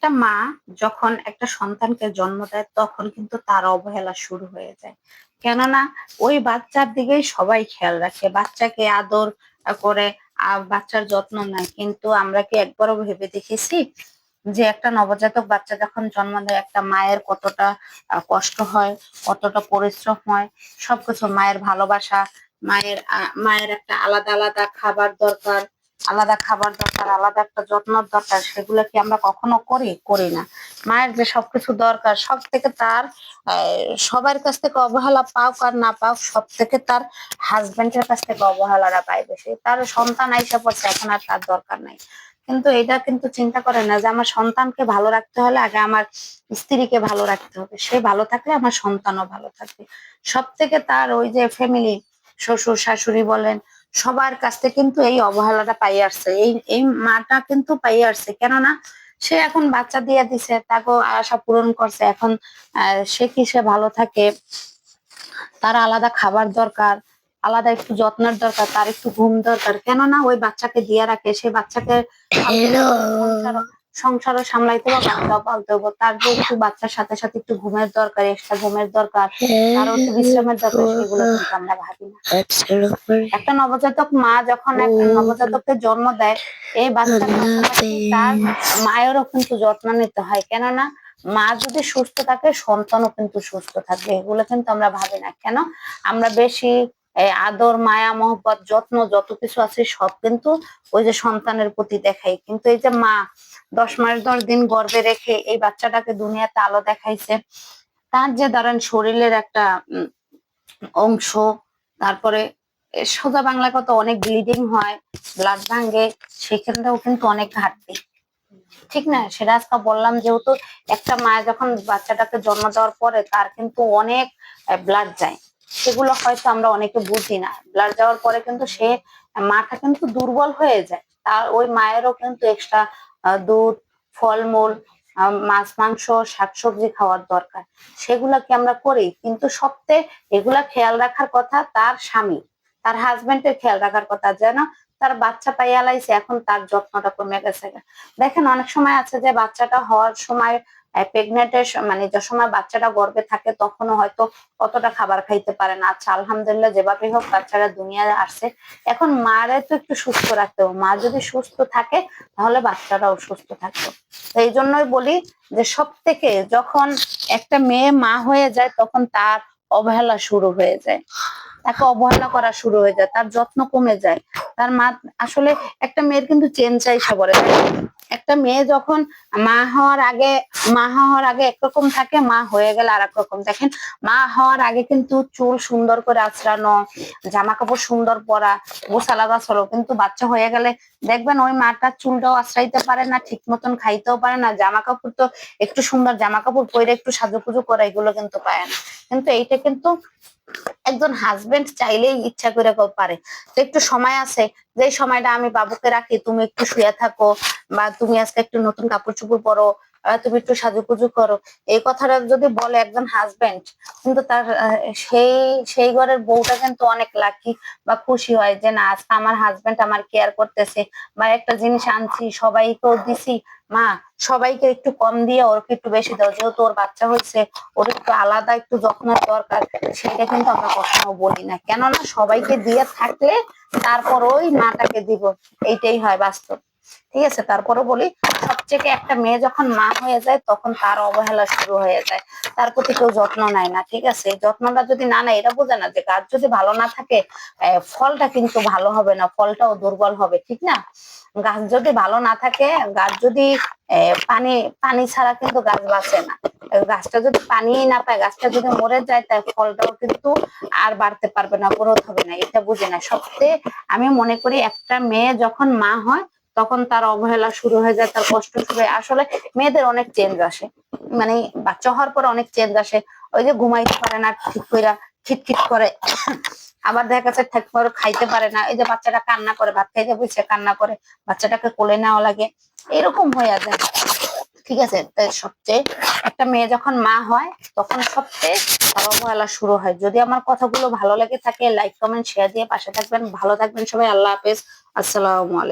একটা মা যখন একটা সন্তানকে জন্ম দেয় তখন কিন্তু তার অবহেলা শুরু হয়ে যায়। কেননা ওই বাচ্চার দিকেই সবাই খেয়াল রাখে, বাচ্চাকে আদর করে, বাচ্চার যত্ন নেয়। কিন্তু আমরা কি একবারও ভেবে দেখেছি যে একটা নবজাতক বাচ্চা যখন জন্ম দেয় একটা মায়ের কতটা কষ্ট হয়, কতটা পরিশ্রম হয়, সবকিছু মায়ের ভালোবাসা, মায়ের একটা আলাদা আলাদা খাবার দরকার, আলাদা একটা যত্নের দরকার, সেগুলো কি আমরা কখনো করি না। মায়ের যে সবকিছু দরকার সব থেকে তার সবার কাছ থেকে অবহেলা পাওক আর না পাওক, সব থেকে তার হাজবেন্ডের কাছ থেকে অবহেলাটা পায় বেশি। তার সন্তান আইসা পড়ছে, এখন আর তার দরকার নাই। কিন্তু এটা কিন্তু চিন্তা করে না যে আমার সন্তানকে ভালো রাখতে হলে আগে আমার স্ত্রীকে ভালো রাখতে হবে, সে ভালো থাকলে আমার সন্তানও ভালো থাকবে। সব থেকে তার ওই যে ফ্যামিলি, শ্বশুর শাশুড়ি বলেন, সবার কাছ থেকে কিন্তু এই অবহেলাটা পাই আসছে, এই মাটা কিন্তু পাই আসছে। কেননা সে এখন বাচ্চা দিয়ে দিছে, তাকে আশা পূরণ করছে, এখন সে কি সে ভালো থাকে, তার আলাদা খাবার দরকার, আলাদা একটু যত্নের দরকার, তার একটু ঘুম দরকার। কেননা ওই বাচ্চাকে দিয়ে রাখে, সেই বাচ্চাকে সংসারও সামলাইতে হবে, বাচ্চাও পালতে হবে, তার যে একটু বাচ্চার সাথে সাথে একটু ঘুমের দরকার, এক্সট্রা ঘুমের দরকার, তারও একটু বিশ্রামের দরকার, সেগুলো কিন্তু আমরা ভাবি না। একটা নবজাতক মা যখন এক নবজাতককে জন্ম দেয়, এই বাচ্চার পাশাপাশি তার মায়েরও কিন্তু যত্ন নিতে হয়। কেননা মা যদি সুস্থ থাকে সন্তানও কিন্তু সুস্থ থাকবে, এগুলো কিন্তু আমরা ভাবি না। কেন আমরা বেশি আদর, মায়া, মহব্বত, যত্ন যত কিছু আছে সব কিন্তু ওই যে সন্তানের প্রতি দেখাই। কিন্তু এই যে মা 10 মাস 10 দিন গর্ভে রেখে এই বাচ্চাটাকে দুনিয়াতে আলো দেখাইছে, তার যে ধরেন শরীরের একটা অংশ, তারপরে সোজা বাংলা কথা অনেক ব্লিডিং হয়, ব্লাড ভাঙ্গে, সেখানটাও কিন্তু অনেক ঘাটতি, ঠিক না? সেটা আজকে বললাম, যেহেতু একটা মা যখন বাচ্চাটাকে জন্ম দেওয়ার পরে তার কিন্তু অনেক ব্লাড যায়, সেগুলো হয়তো আমরা অনেকে বুঝি না। ব্লাড যাওয়ার পরে কিন্তু সে মাটা কিন্তু দুর্বল হয়ে যায়, তার ওই মায়েরও কিন্তু এক্সট্রা দুধ, ফলমূল, মাছ মাংস, শাকসবজি খাওয়ার দরকার। সেগুলা কি আমরা করি? কিন্তু সবচেয়ে এগুলা খেয়াল রাখার কথা তার স্বামী, তার হাজবেন্ডের খেয়াল রাখার কথা, যেন তার বাচ্চা পাইয়া লাইছে, এখন তার যত্নটা কমে গেছে। দেখেন অনেক সময় আছে যে বাচ্চাটা হওয়ার সময়, প্রেগনেন্টের মানে যে সময় বাচ্চাটা গর্ভে থাকে তখনও হয়তো অতটা খাবার খাইতে পারে না। আচ্ছা আলহামদুলিল্লাহ, যেভাবে হোক বাচ্চারা দুনিয়ায় আসছে, এখন মারে তো একটু সুস্থ রাখতে হবে। মা যদি সুস্থ থাকে তাহলে বাচ্চারাও সুস্থ থাকবে। এই জন্যই বলি যে সব থেকে যখন একটা মেয়ে মা হয়ে যায় তখন তার অবহেলা শুরু হয়ে যায়, তাকে অবহেলা করা শুরু হয়ে যায়, তার যত্ন কমে যায়। তার মা আসলে একটা মেয়ের কিন্তু চেন চাই সবরে। একটা মেয়ে যখন মা হওয়ার আগে একরকম থাকে, মা হয়ে গেলে আর এক রকম। দেখেন মা হওয়ার আগে কিন্তু চুল সুন্দর করে আঁচড়ানো, জামা কাপড় সুন্দর পরা, গোছালা গাছালো, কিন্তু বাচ্চা হয়ে গেলে দেখবেন ওই মাটার চুলটাও আঁচড়াইতে পারে না, ঠিক মতন খাইতেও পারে না, জামা কাপড় তো একটু সুন্দর জামা কাপড় পরে একটু সাজুগুজু করে এগুলো কিন্তু পায় না। কিন্তু এইটা কিন্তু একজন হাজবেন্ড চাইলেই ইচ্ছা করে পারে। তো একটু সময় আছে, যে সময়টা আমি বাবুকে রাখি, তুমি একটু শুয়ে থাকো, বা তুমি আজকে একটু নতুন কাপড় চোপড় পরো, তুমি একটু সাজুগুজু করো, এই কথাটা যদি বলে একজন হাজবেন্ড, কিন্তু তার সেই সেই ঘরের বউটা কিন্তু অনেক লাকি বা খুশি হয় যে না, আজকে আমার হাজবেন্ড আমার কেয়ার করতেছে, বা একটা জিনিস আনছি সবাইকেও দিছি, মা সবাইকে একটু কম দিয়ে ওরকে একটু বেশি দাও, যেহেতু ওর বাচ্চা হচ্ছে, ওর একটু আলাদা একটু যত্নের দরকার, সেটা কিন্তু আমরা কখনো বলি না। কেননা সবাইকে দিয়ে থাকলে তারপর ওই মাটাকে দিব, এইটাই হয় বাস্তব। ঠিক আছে, তারপরও বলি সবথেকে একটা মেয়ে যখন মা হয়ে যায় তখন তার অবহেলা শুরু হয়ে যায়, তার প্রতি কেউ যত্ন নেয় না। ঠিক আছে, এই যত্নটা যদি না নেয়, এটা বোঝে না যে গাছ যদি ভালো না থাকে ফলটা কিন্তু ভালো হবে না, ফলটাও দুর্বল হবে, ঠিক না? গাছ যদি ভালো না থাকে, গাছ যদি পানি পানি ছাড়া কিন্তু গাছ বাঁচে না। গাছটা যদি পানি না পায়, গাছটা যদি মরে যায়, তার ফলটাও কিন্তু আর বাড়তে পারবে না, গ্রোথ হবে না, এটা বুঝে না। সবচেয়ে আমি মনে করি একটা মেয়ে যখন মা হয় তখন তার অবহেলা শুরু হয়ে যায়, তার কষ্ট শুরু হয়। আসলে মেয়েদের অনেক চেঞ্জ আসে, মানে বাচ্চা হওয়ার পর অনেক চেঞ্জ আসে। ওই যে ঘুমাইতে পারে না ঠিক করে, খিটখিট করে, আবার দেখা যাচ্ছে ঠিক করে খাইতে পারে না, এই যে বাচ্চাটা কান্না করে, ভাত খাইতে বসে কান্না করে, বাচ্চাটাকে কোলে নেওয়া লাগে, এরকম হয়ে যায়। ঠিক আছে, তাই সবচেয়ে একটা মেয়ে যখন মা হয় তখন সবচেয়ে তার অবহেলা শুরু হয়। যদি আমার কথাগুলো ভালো লেগে থাকে, লাইক কমেন্ট শেয়ার দিয়ে পাশে থাকবেন। ভালো থাকবেন সবাই, আল্লাহ হাফেজ, আসসালামু আলাইকুম।